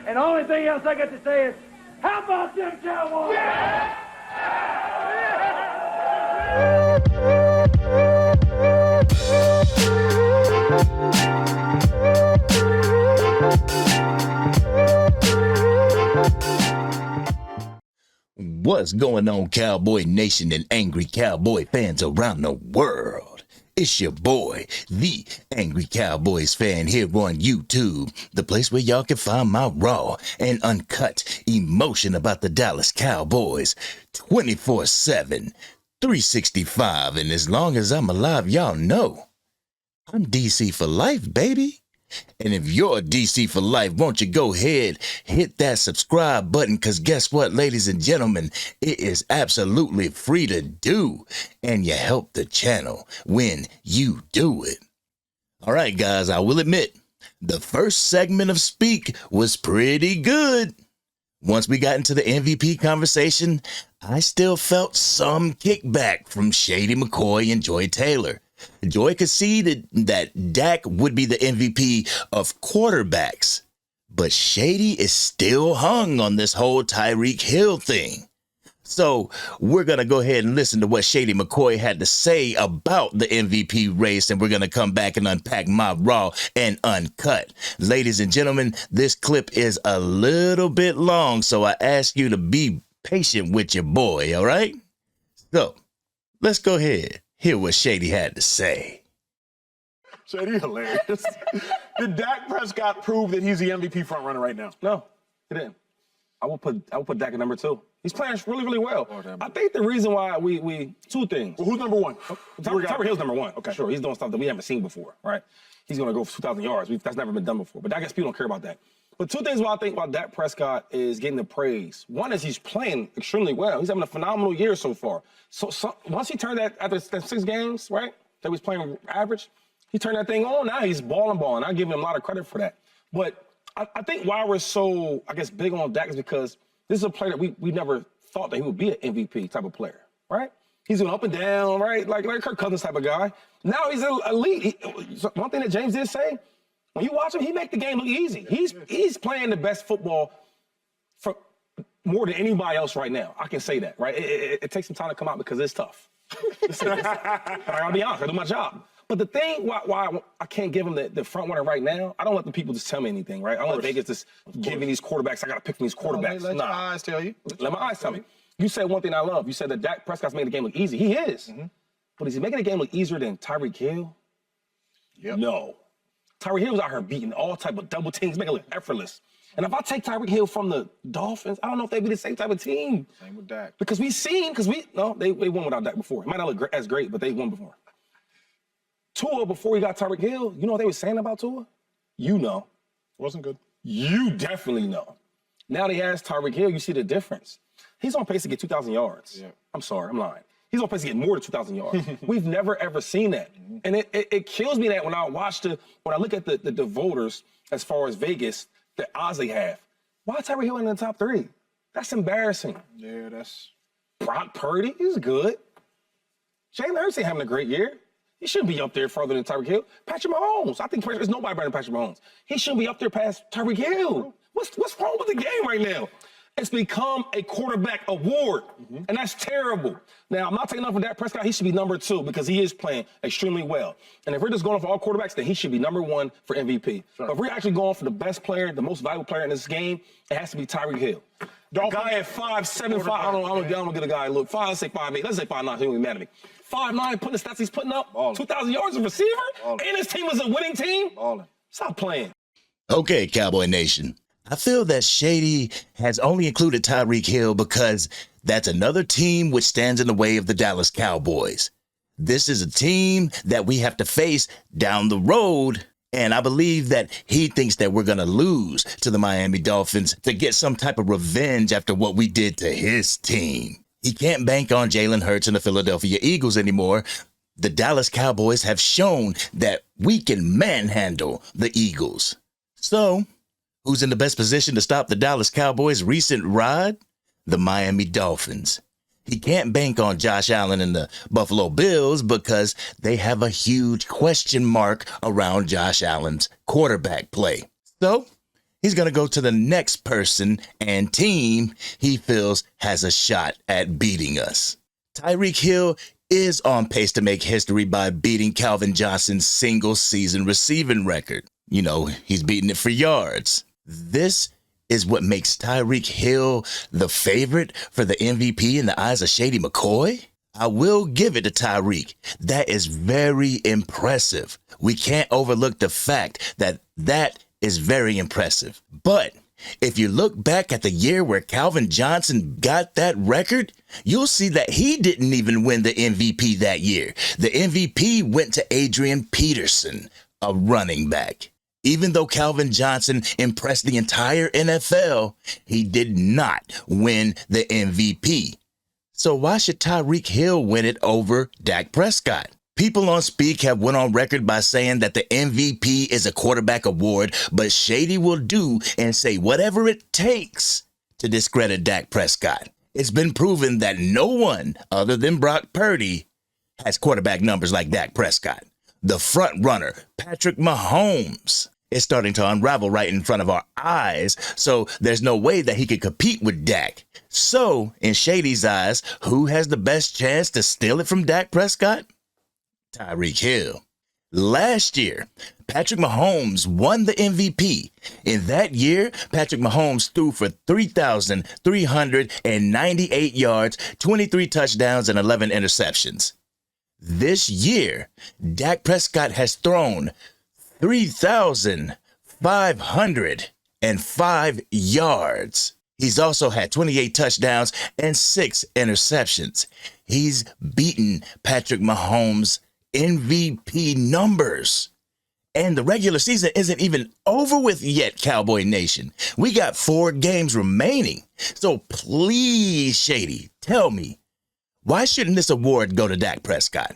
And the only thing else I got to say is, how about them Cowboys? Yeah! What's going on, Cowboy Nation and angry Cowboy fans around the world? It's your boy, the Angry Cowboys fan, here on YouTube, the place where y'all can find my raw and uncut emotion about the Dallas Cowboys 24/7, 365, and as long as I'm alive, y'all know I'm DC for life, baby. And if you're DC for life, won't you go ahead, hit that subscribe button, because guess what, ladies and gentlemen, it is absolutely free to do, and you help the channel when you do it. All right, guys, I will admit, the first segment of Speak was pretty good. Once we got into the MVP conversation, I still felt some kickback from Shady McCoy and Joy Taylor. Joy conceded that Dak would be the MVP of quarterbacks, but Shady is still hung on this whole Tyreek Hill thing. So we're going to go ahead and listen to what Shady McCoy had to say about the MVP race, and we're going to come back and unpack my raw and uncut. Ladies and gentlemen, this clip is a little bit long, so I ask you to be patient with your boy, all right? So let's go ahead. Hear what Shady had to say. Shady, hilarious. Did Dak Prescott prove that he's the MVP frontrunner right now? No, he didn't. I will put Dak at number 2. He's playing really, really well. I think the reason why we two things. Well, who's number 1? Tyreek Hill's number 1. Okay. Sure, he's doing stuff that we haven't seen before, right? He's going to go for 2,000 yards. That's never been done before. But I guess people don't care about that. But two things why I think about Dak Prescott is getting the praise. One is he's playing extremely well. He's having a phenomenal year so far. So once he turned that, after 6 games, right, that he was playing average, he turned that thing on. Now he's balling. I give him a lot of credit for that. But I think why we're so, I guess, big on Dak is because this is a player that we never thought that he would be an MVP type of player, right? He's going up and down, right? Like Kirk Cousins type of guy. Now he's elite. One thing that James did say, when you watch him, he make the game look easy. He's playing the best football for more than anybody else right now. I can say that, right? It takes some time to come out because it's tough. But I gotta be honest, I do my job. But the thing why I can't give him the front runner right now, I don't let the people just tell me anything, right? I don't let Vegas just give me these quarterbacks. I gotta pick from these quarterbacks. Let your eyes tell you. Let my eyes tell me. You said one thing I love. You said that Dak Prescott's making the game look easy. He is. Mm-hmm. But is he making the game look easier than Tyreek Hill? Yep. No. Tyreek Hill was out here beating all type of double teams, making it look effortless. And if I take Tyreek Hill from the Dolphins, I don't know if they'd be the same type of team. Same with Dak. Because they won without Dak before. It might not look as great, but they won before. Tua, before he got Tyreek Hill, you know what they were saying about Tua? You know. Wasn't good. You definitely know. Now that he has Tyreek Hill, you see the difference. He's on pace to get 2,000 yards. Yeah. I'm sorry, I'm lying. He's on pace to get more than 2,000 yards. We've never, ever seen that. Mm-hmm. And it kills me that when I look at the voters as far as Vegas, the odds they have. Why Tyreek Hill in the top 3? That's embarrassing. Yeah, that's... Brock Purdy, he's good. Jalen Hurts ain't having a great year. He shouldn't be up there further than Tyreek Hill. Patrick Mahomes, I think there's nobody better than Patrick Mahomes. He shouldn't be up there past Tyreek Hill. What's wrong with the game right now? It's become a quarterback award, and that's terrible. Now, I'm not taking up for Dak Prescott. He should be number 2 because he is playing extremely well. And if we're just going for all quarterbacks, then he should be number 1 for MVP. Sure. But if we're actually going for the best player, the most valuable player in this game, it has to be Tyreek Hill. The guy at 5'7", I don't know, I'm gonna get a guy, look, let's say 5'8", let's say 5'9", he won't be mad at me. 5'9", putting the stats he's putting up, 2,000 yards as a receiver, and his team is a winning team? Stop playing. Okay, Cowboy Nation. I feel that Shady has only included Tyreek Hill because that's another team which stands in the way of the Dallas Cowboys. This is a team that we have to face down the road, and I believe that he thinks that we're going to lose to the Miami Dolphins to get some type of revenge after what we did to his team. He can't bank on Jalen Hurts and the Philadelphia Eagles anymore. The Dallas Cowboys have shown that we can manhandle the Eagles. So, who's in the best position to stop the Dallas Cowboys' recent ride? The Miami Dolphins. He can't bank on Josh Allen and the Buffalo Bills because they have a huge question mark around Josh Allen's quarterback play. So He's going to go to the next person and team he feels has a shot at beating us. Tyreek Hill is on pace to make history by beating Calvin Johnson's single-season receiving record. You know, he's beating it for yards. This is what makes Tyreek Hill the favorite for the MVP in the eyes of Shady McCoy. I will give it to Tyreek. That is very impressive. We can't overlook the fact that that is very impressive. But if you look back at the year where Calvin Johnson got that record, you'll see that he didn't even win the MVP that year. The MVP went to Adrian Peterson, a running back. Even though Calvin Johnson impressed the entire NFL, he did not win the MVP. So why should Tyreek Hill win it over Dak Prescott? People on Speak have went on record by saying that the MVP is a quarterback award, but Shady will do and say whatever it takes to discredit Dak Prescott. It's been proven that no one other than Brock Purdy has quarterback numbers like Dak Prescott. The front runner, Patrick Mahomes, is starting to unravel right in front of our eyes, so there's no way that he could compete with Dak. So, in Shady's eyes, who has the best chance to steal it from Dak Prescott? Tyreek Hill. Last year, Patrick Mahomes won the MVP. In that year, Patrick Mahomes threw for 3,398 yards, 23 touchdowns, and 11 interceptions. This year, Dak Prescott has thrown 3,505 yards. He's also had 28 touchdowns and 6 interceptions. He's beaten Patrick Mahomes' MVP numbers. And the regular season isn't even over with yet, Cowboy Nation. We got 4 games remaining. So please, Shady, tell me, why shouldn't this award go to Dak Prescott?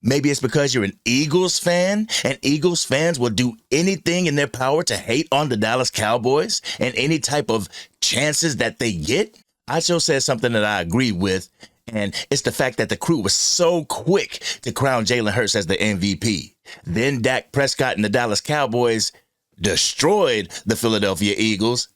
Maybe it's because you're an Eagles fan, and Eagles fans will do anything in their power to hate on the Dallas Cowboys and any type of chances that they get. Acho said something that I agree with, and it's the fact that the crew was so quick to crown Jalen Hurts as the MVP. Then Dak Prescott and the Dallas Cowboys destroyed the Philadelphia Eagles.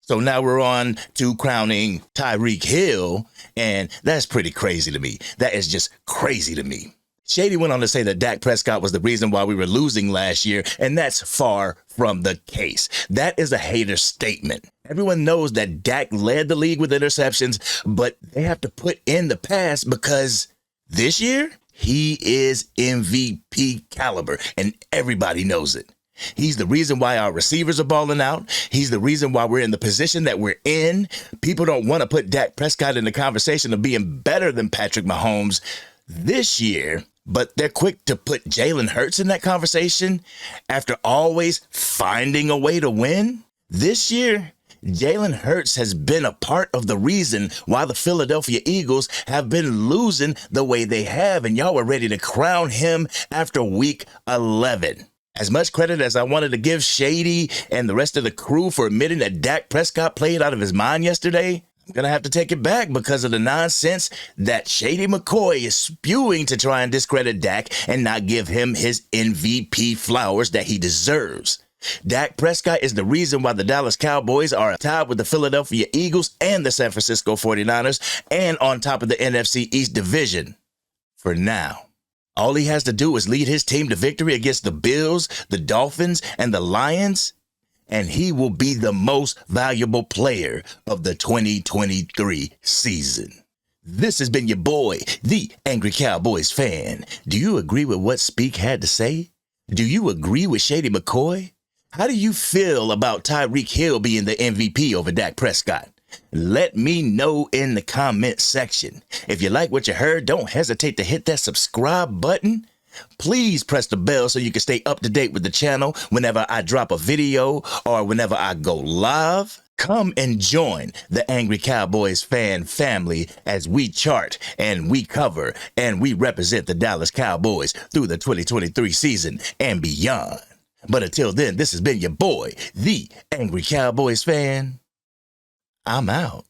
So now we're on to crowning Tyreek Hill, and that's pretty crazy to me. That is just crazy to me. Shady went on to say that Dak Prescott was the reason why we were losing last year, and that's far from the case. That is a hater statement. Everyone knows that Dak led the league with interceptions, but they have to put in the pass because this year, he is MVP caliber, and everybody knows it. He's the reason why our receivers are balling out. He's the reason why we're in the position that we're in. People don't want to put Dak Prescott in the conversation of being better than Patrick Mahomes this year, but they're quick to put Jalen Hurts in that conversation after always finding a way to win. This year, Jalen Hurts has been a part of the reason why the Philadelphia Eagles have been losing the way they have, and y'all were ready to crown him after week 11. As much credit as I wanted to give Shady and the rest of the crew for admitting that Dak Prescott played out of his mind yesterday, I'm going to have to take it back because of the nonsense that Shady McCoy is spewing to try and discredit Dak and not give him his MVP flowers that he deserves. Dak Prescott is the reason why the Dallas Cowboys are tied with the Philadelphia Eagles and the San Francisco 49ers and on top of the NFC East Division. For now. All he has to do is lead his team to victory against the Bills, the Dolphins, and the Lions, and he will be the most valuable player of the 2023 season. This has been your boy, the Angry Cowboys fan. Do you agree with what Speak had to say? Do you agree with Shady McCoy? How do you feel about Tyreek Hill being the MVP over Dak Prescott? Let me know in the comment section. If you like what you heard, don't hesitate to hit that subscribe button. Please press the bell so you can stay up to date with the channel whenever I drop a video or whenever I go live. Come and join the Angry Cowboys fan family as we chart and we cover and we represent the Dallas Cowboys through the 2023 season and beyond. But until then, this has been your boy, the Angry Cowboys fan. I'm out.